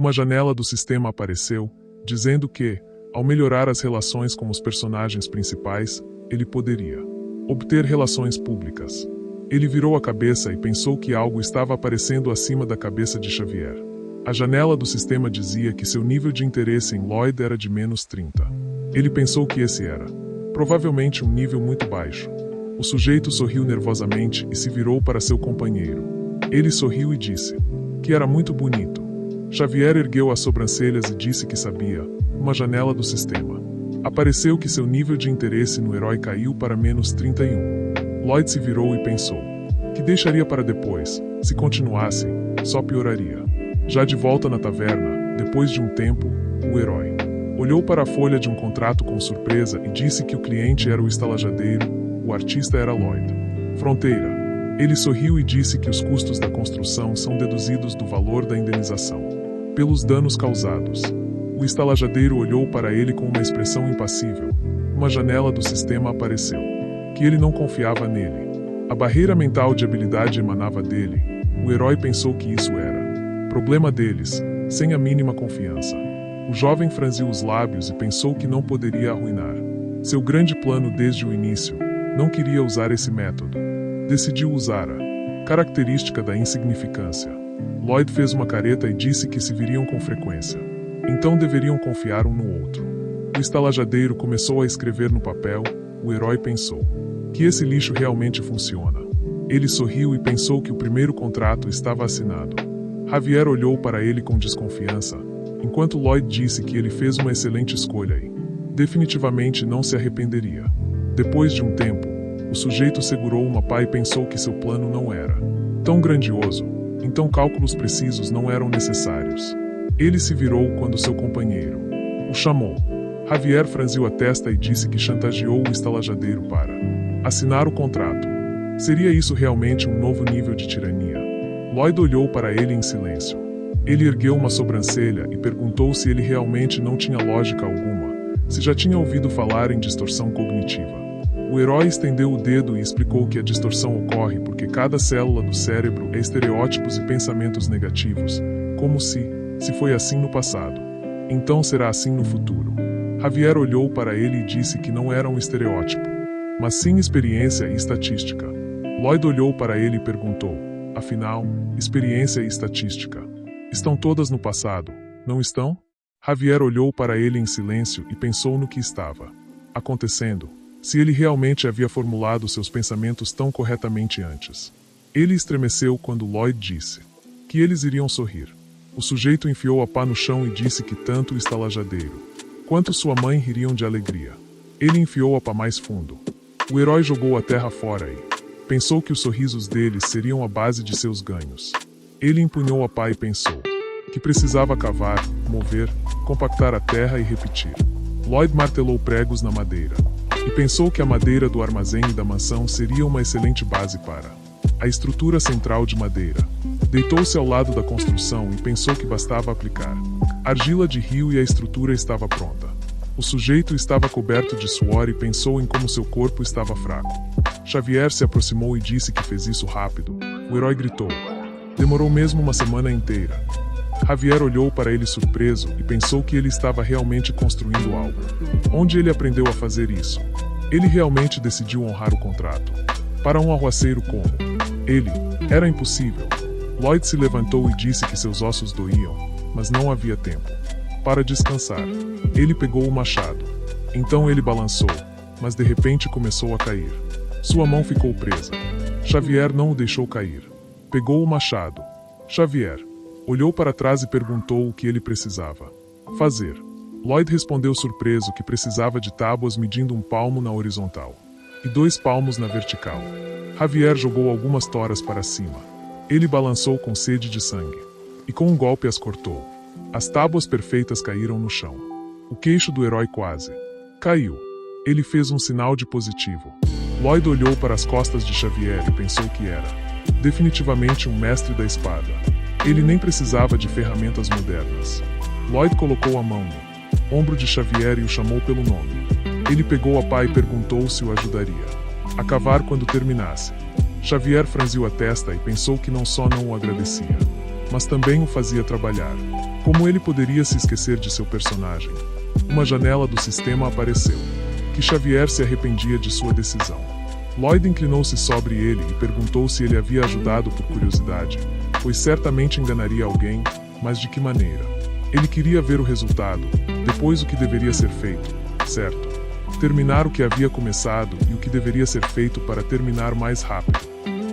Uma janela do sistema apareceu, dizendo que, ao melhorar as relações com os personagens principais, ele poderia obter relações públicas. Ele virou a cabeça e pensou que algo estava aparecendo acima da cabeça de Xavier. A janela do sistema dizia que seu nível de interesse em Lloyd era de -30. Ele pensou que esse era, provavelmente, um nível muito baixo. O sujeito sorriu nervosamente e se virou para seu companheiro. Ele sorriu e disse que era muito bonito. Xavier ergueu as sobrancelhas e disse que sabia. Uma janela do sistema. Apareceu que seu nível de interesse no herói caiu para -31. Lloyd se virou e pensou que deixaria para depois. Se continuasse, só pioraria. Já de volta na taverna, depois de um tempo, o herói olhou para a folha de um contrato com surpresa e disse que o cliente era o estalajadeiro, o artista era Lloyd. Fronteira. Ele sorriu e disse que os custos da construção são deduzidos do valor da indenização pelos danos causados. O estalajadeiro olhou para ele com uma expressão impassível. Uma janela do sistema apareceu. Que ele não confiava nele. A barreira mental de habilidade emanava dele. O herói pensou que isso era problema deles, sem a mínima confiança. O jovem franziu os lábios e pensou que não poderia arruinar seu grande plano desde o início. Não queria usar esse método. Decidiu usar a característica da insignificância. Lloyd fez uma careta e disse que se viriam com frequência. Então deveriam confiar um no outro. O estalajadeiro começou a escrever no papel. O herói pensou que esse lixo realmente funciona. Ele sorriu e pensou que o primeiro contrato estava assinado. Xavier olhou para ele com desconfiança, enquanto Lloyd disse que ele fez uma excelente escolha e definitivamente não se arrependeria. Depois de um tempo, o sujeito segurou uma pá e pensou que seu plano não era tão grandioso, então cálculos precisos não eram necessários. Ele se virou quando seu companheiro o chamou. Xavier franziu a testa e disse que chantageou o estalajadeiro para assinar o contrato. Seria isso realmente um novo nível de tirania? Lloyd olhou para ele em silêncio. Ele ergueu uma sobrancelha e perguntou se ele realmente não tinha lógica alguma, se já tinha ouvido falar em distorção cognitiva. O herói estendeu o dedo e explicou que a distorção ocorre porque cada célula do cérebro é estereótipos e pensamentos negativos, como se foi assim no passado, então será assim no futuro. Xavier olhou para ele e disse que não era um estereótipo, mas sim experiência e estatística. Lloyd olhou para ele e perguntou, afinal, experiência e estatística estão todas no passado, não estão? Xavier olhou para ele em silêncio e pensou no que estava acontecendo, se ele realmente havia formulado seus pensamentos tão corretamente antes. Ele estremeceu quando Lloyd disse que eles iriam sorrir. O sujeito enfiou a pá no chão e disse que tanto o estalajadeiro quanto sua mãe ririam de alegria. Ele enfiou a pá mais fundo. O herói jogou a terra fora e pensou que os sorrisos deles seriam a base de seus ganhos. Ele empunhou a pá e pensou que precisava cavar, mover, compactar a terra e repetir. Lloyd martelou pregos na madeira e pensou que a madeira do armazém e da mansão seria uma excelente base para a estrutura central de madeira. Deitou-se ao lado da construção e pensou que bastava aplicar argila de rio e a estrutura estava pronta. O sujeito estava coberto de suor e pensou em como seu corpo estava fraco. Xavier se aproximou e disse que fez isso rápido. O herói gritou. Demorou mesmo uma semana inteira. Xavier olhou para ele surpreso e pensou que ele estava realmente construindo algo. Onde ele aprendeu a fazer isso? Ele realmente decidiu honrar o contrato. Para um arruaceiro como ele, era impossível. Lloyd se levantou e disse que seus ossos doíam, mas não havia tempo para descansar. Ele pegou o machado. Então ele balançou, mas de repente começou a cair. Sua mão ficou presa. Xavier não o deixou cair. Pegou o machado. Xavier olhou para trás e perguntou o que ele precisava fazer. Lloyd respondeu surpreso que precisava de tábuas medindo 1 palmo na horizontal e 2 palmos na vertical. Xavier jogou algumas toras para cima. Ele balançou com sede de sangue e com um golpe as cortou. As tábuas perfeitas caíram no chão. O queixo do herói quase caiu. Ele fez um sinal de positivo. Lloyd olhou para as costas de Xavier e pensou que era definitivamente um mestre da espada. Ele nem precisava de ferramentas modernas. Lloyd colocou a mão no ombro de Xavier e o chamou pelo nome. Ele pegou a pá e perguntou se o ajudaria a cavar quando terminasse. Xavier franziu a testa e pensou que não só não o agradecia, mas também o fazia trabalhar. Como ele poderia se esquecer de seu personagem? Uma janela do sistema apareceu. Que Xavier se arrependia de sua decisão. Lloyd inclinou-se sobre ele e perguntou se ele havia ajudado por curiosidade, pois certamente enganaria alguém, mas de que maneira? Ele queria ver o resultado, depois o que deveria ser feito, certo? Terminar o que havia começado e o que deveria ser feito para terminar mais rápido.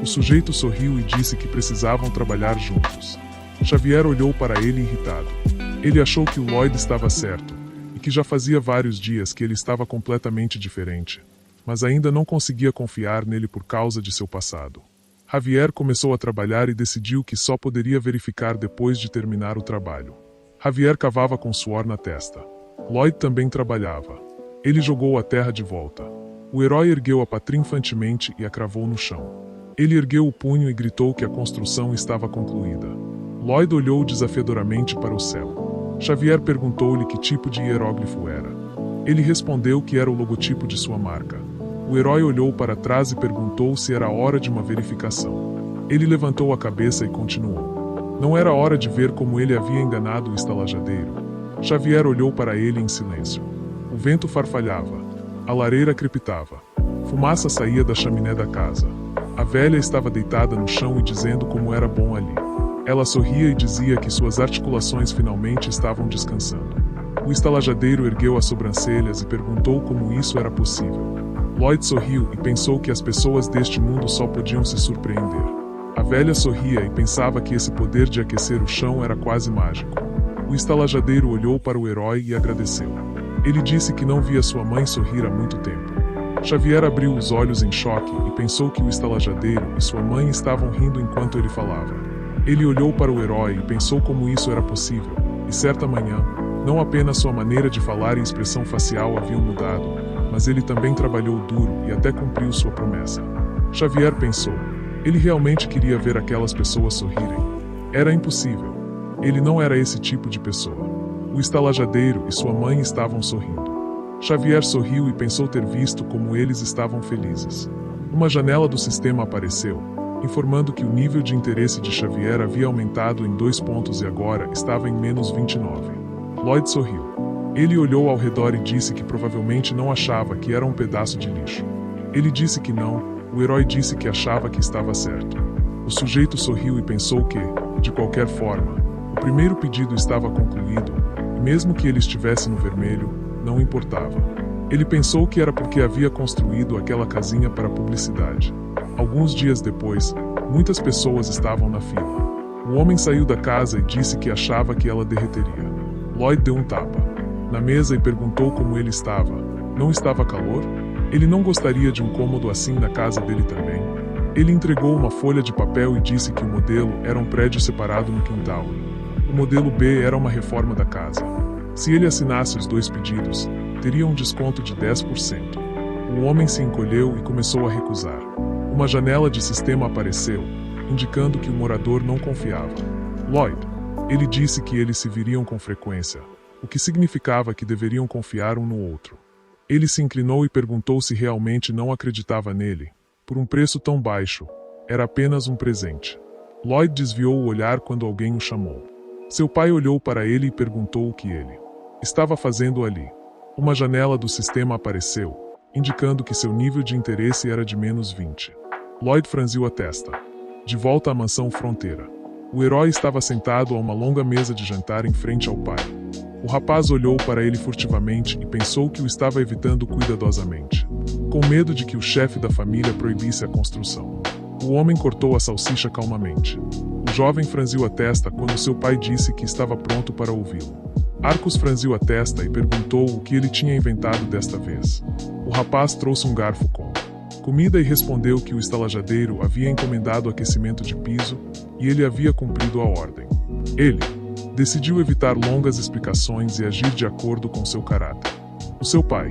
O sujeito sorriu e disse que precisavam trabalhar juntos. Xavier olhou para ele irritado. Ele achou que o Lloyd estava certo, e que já fazia vários dias que ele estava completamente diferente, mas ainda não conseguia confiar nele por causa de seu passado. Javier começou a trabalhar e decidiu que só poderia verificar depois de terminar o trabalho. Javier cavava com suor na testa. Lloyd também trabalhava. Ele jogou a terra de volta. O herói ergueu a pá triunfantemente e a cravou no chão. Ele ergueu o punho e gritou que a construção estava concluída. Lloyd olhou desafiadoramente para o céu. Xavier perguntou-lhe que tipo de hieróglifo era. Ele respondeu que era o logotipo de sua marca. O herói olhou para trás e perguntou se era hora de uma verificação. Ele levantou a cabeça e continuou. Não era hora de ver como ele havia enganado o estalajadeiro. Xavier olhou para ele em silêncio. O vento farfalhava. A lareira crepitava. Fumaça saía da chaminé da casa. A velha estava deitada no chão e dizendo como era bom ali. Ela sorria e dizia que suas articulações finalmente estavam descansando. O estalajadeiro ergueu as sobrancelhas e perguntou como isso era possível. Lloyd sorriu e pensou que as pessoas deste mundo só podiam se surpreender. A velha sorria e pensava que esse poder de aquecer o chão era quase mágico. O estalajadeiro olhou para o herói e agradeceu. Ele disse que não via sua mãe sorrir há muito tempo. Xavier abriu os olhos em choque e pensou que o estalajadeiro e sua mãe estavam rindo enquanto ele falava. Ele olhou para o herói e pensou como isso era possível, e certa manhã, não apenas sua maneira de falar e expressão facial haviam mudado, mas ele também trabalhou duro e até cumpriu sua promessa. Xavier pensou. Ele realmente queria ver aquelas pessoas sorrirem. Era impossível. Ele não era esse tipo de pessoa. O estalajadeiro e sua mãe estavam sorrindo. Xavier sorriu e pensou ter visto como eles estavam felizes. Uma janela do sistema apareceu, informando que o nível de interesse de Xavier havia aumentado em 2 pontos e agora estava em menos 29. Lloyd sorriu. Ele olhou ao redor e disse que provavelmente não achava que era um pedaço de lixo. Ele disse que não, o herói disse que achava que estava certo. O sujeito sorriu e pensou que, de qualquer forma, o primeiro pedido estava concluído, e mesmo que ele estivesse no vermelho, não importava. Ele pensou que era porque havia construído aquela casinha para publicidade. Alguns dias depois, muitas pessoas estavam na fila. O homem saiu da casa e disse que achava que ela derreteria. Lloyd deu um tapa na mesa e perguntou como ele estava. Não estava calor? Ele não gostaria de um cômodo assim na casa dele também. Ele entregou uma folha de papel e disse que o modelo era um prédio separado no quintal. O modelo B era uma reforma da casa. Se ele assinasse os 2 pedidos, teria um desconto de 10%. O homem se encolheu e começou a recusar. Uma janela de sistema apareceu, indicando que o morador não confiava. Lloyd. Ele disse que eles se viriam com frequência, o que significava que deveriam confiar um no outro. Ele se inclinou e perguntou se realmente não acreditava nele. Por um preço tão baixo, era apenas um presente. Lloyd desviou o olhar quando alguém o chamou. Seu pai olhou para ele e perguntou o que ele estava fazendo ali. Uma janela do sistema apareceu, indicando que seu nível de interesse era de menos 20. Lloyd franziu a testa. De volta à mansão fronteira. O herói estava sentado a uma longa mesa de jantar em frente ao pai. O rapaz olhou para ele furtivamente e pensou que o estava evitando cuidadosamente, com medo de que o chefe da família proibisse a construção. O homem cortou a salsicha calmamente. O jovem franziu a testa quando seu pai disse que estava pronto para ouvi-lo. Arcos franziu a testa e perguntou o que ele tinha inventado desta vez. O rapaz trouxe um garfo com comida e respondeu que o estalajadeiro havia encomendado aquecimento de piso e ele havia cumprido a ordem. Ele decidiu evitar longas explicações e agir de acordo com seu caráter. O seu pai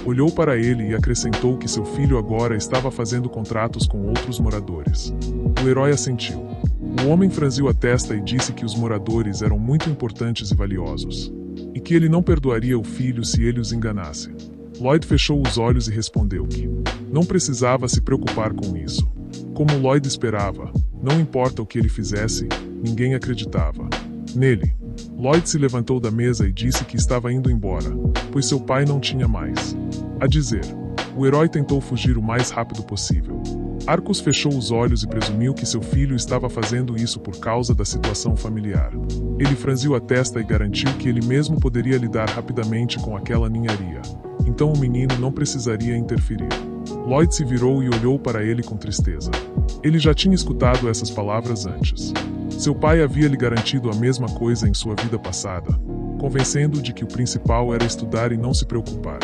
olhou para ele e acrescentou que seu filho agora estava fazendo contratos com outros moradores. O herói assentiu. O homem franziu a testa e disse que os moradores eram muito importantes e valiosos, e que ele não perdoaria o filho se ele os enganasse. Lloyd fechou os olhos e respondeu que não precisava se preocupar com isso. Como Lloyd esperava, não importa o que ele fizesse, ninguém acreditava nele. Lloyd se levantou da mesa e disse que estava indo embora, pois seu pai não tinha mais a dizer. O herói tentou fugir o mais rápido possível. Arcus fechou os olhos e presumiu que seu filho estava fazendo isso por causa da situação familiar. Ele franziu a testa e garantiu que ele mesmo poderia lidar rapidamente com aquela ninharia. Então o menino não precisaria interferir. Lloyd se virou e olhou para ele com tristeza. Ele já tinha escutado essas palavras antes. Seu pai havia lhe garantido a mesma coisa em sua vida passada, convencendo-o de que o principal era estudar e não se preocupar.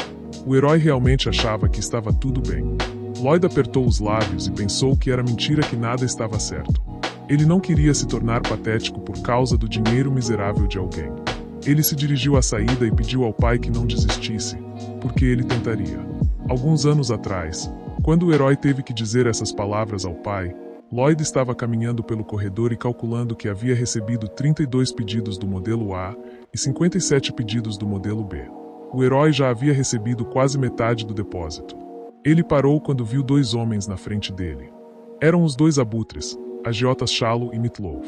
O herói realmente achava que estava tudo bem. Lloyd apertou os lábios e pensou que era mentira, que nada estava certo. Ele não queria se tornar patético por causa do dinheiro miserável de alguém. Ele se dirigiu à saída e pediu ao pai que não desistisse, porque ele tentaria. Alguns anos atrás, quando o herói teve que dizer essas palavras ao pai, Lloyd estava caminhando pelo corredor e calculando que havia recebido 32 pedidos do modelo A e 57 pedidos do modelo B. O herói já havia recebido quase metade do depósito. Ele parou quando viu dois homens na frente dele. Eram os dois abutres, agiotas Shallow e Meatloaf.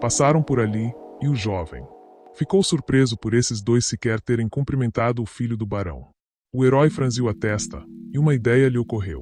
Passaram por ali, e o jovem ficou surpreso por esses dois sequer terem cumprimentado o filho do barão. O herói franziu a testa, e uma ideia lhe ocorreu.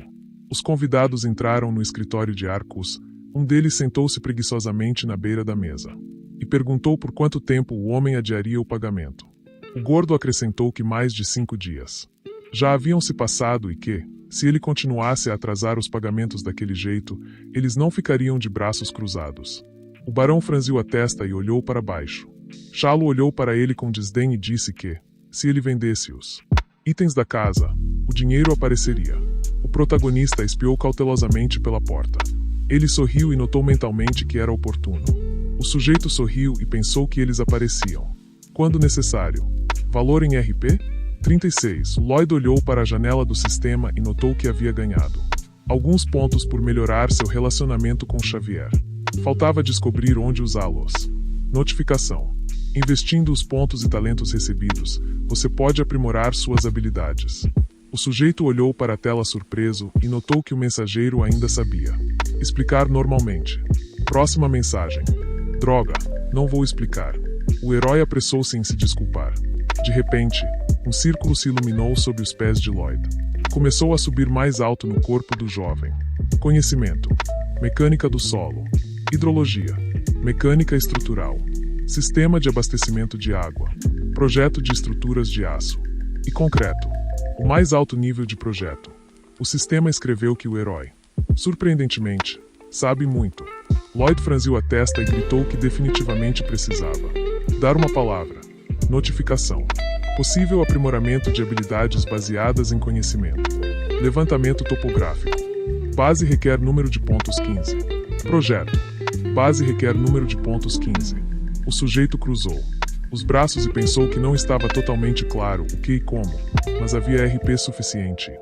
Os convidados entraram no escritório de Arcus. Um deles sentou-se preguiçosamente na beira da mesa e perguntou por quanto tempo o homem adiaria o pagamento. O gordo acrescentou que mais de 5 dias. Já haviam se passado e que, se ele continuasse a atrasar os pagamentos daquele jeito, eles não ficariam de braços cruzados. O barão franziu a testa e olhou para baixo. Shallow olhou para ele com desdém e disse que, se ele vendesse os itens da casa, o dinheiro apareceria. O protagonista espiou cautelosamente pela porta. Ele sorriu e notou mentalmente que era oportuno. O sujeito sorriu e pensou que eles apareciam quando necessário. Valor em RP? 36. Lloyd olhou para a janela do sistema e notou que havia ganhado alguns pontos por melhorar seu relacionamento com Xavier. Faltava descobrir onde usá-los. Notificação. Investindo os pontos e talentos recebidos, você pode aprimorar suas habilidades. O sujeito olhou para a tela surpreso e notou que o mensageiro ainda sabia explicar normalmente. Próxima mensagem. Droga, não vou explicar. O herói apressou-se em se desculpar. De repente, um círculo se iluminou sob os pés de Lloyd. Começou a subir mais alto no corpo do jovem. Conhecimento. Mecânica do solo. Hidrologia. Mecânica estrutural. Sistema de abastecimento de água. Projeto de estruturas de aço. E concreto. O mais alto nível de projeto. O sistema escreveu que o herói, surpreendentemente, sabe muito. Lloyd franziu a testa e gritou que definitivamente precisava dar uma palavra. Notificação. Possível aprimoramento de habilidades baseadas em conhecimento. Levantamento topográfico. Base requer número de pontos 15. Projeto. Base requer número de pontos 15. O sujeito cruzou os braços e pensou que não estava totalmente claro o que e como, mas havia RP suficiente.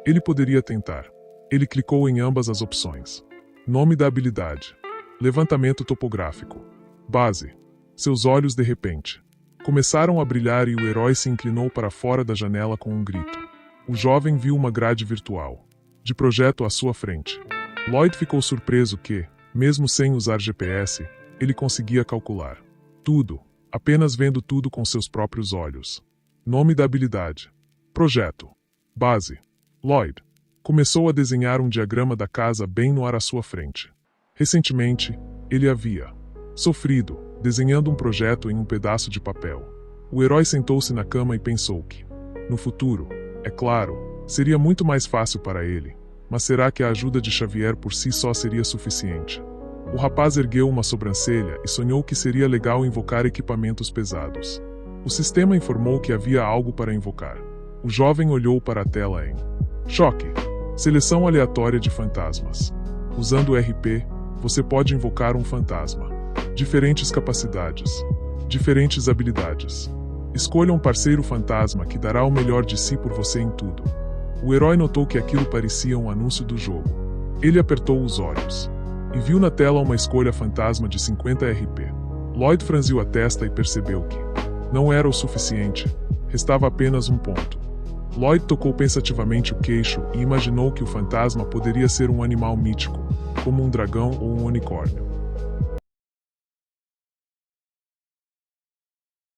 Ele poderia tentar. Ele clicou em ambas as opções. Nome da habilidade. Levantamento topográfico. Base. Seus olhos de repente começaram a brilhar e o herói se inclinou para fora da janela com um grito. O jovem viu uma grade virtual de projeto à sua frente. Lloyd ficou surpreso que, mesmo sem usar GPS, ele conseguia calcular tudo, apenas vendo tudo com seus próprios olhos. Nome da habilidade. Projeto. Base. Lloyd começou a desenhar um diagrama da casa bem no ar à sua frente. Recentemente, ele havia sofrido, desenhando um projeto em um pedaço de papel. O herói sentou-se na cama e pensou que, no futuro, é claro, seria muito mais fácil para ele, mas será que a ajuda de Xavier por si só seria suficiente? O rapaz ergueu uma sobrancelha e sonhou que seria legal invocar equipamentos pesados. O sistema informou que havia algo para invocar. O jovem olhou para a tela em choque. Seleção aleatória de fantasmas. Usando o RP, você pode invocar um fantasma. Diferentes capacidades. Diferentes habilidades. Escolha um parceiro fantasma que dará o melhor de si por você em tudo. O herói notou que aquilo parecia um anúncio do jogo. Ele apertou os olhos e viu na tela uma escolha fantasma de 50 RP. Lloyd franziu a testa e percebeu que não era o suficiente. Restava apenas um ponto. Lloyd tocou pensativamente o queixo e imaginou que o fantasma poderia ser um animal mítico, como um dragão ou um unicórnio.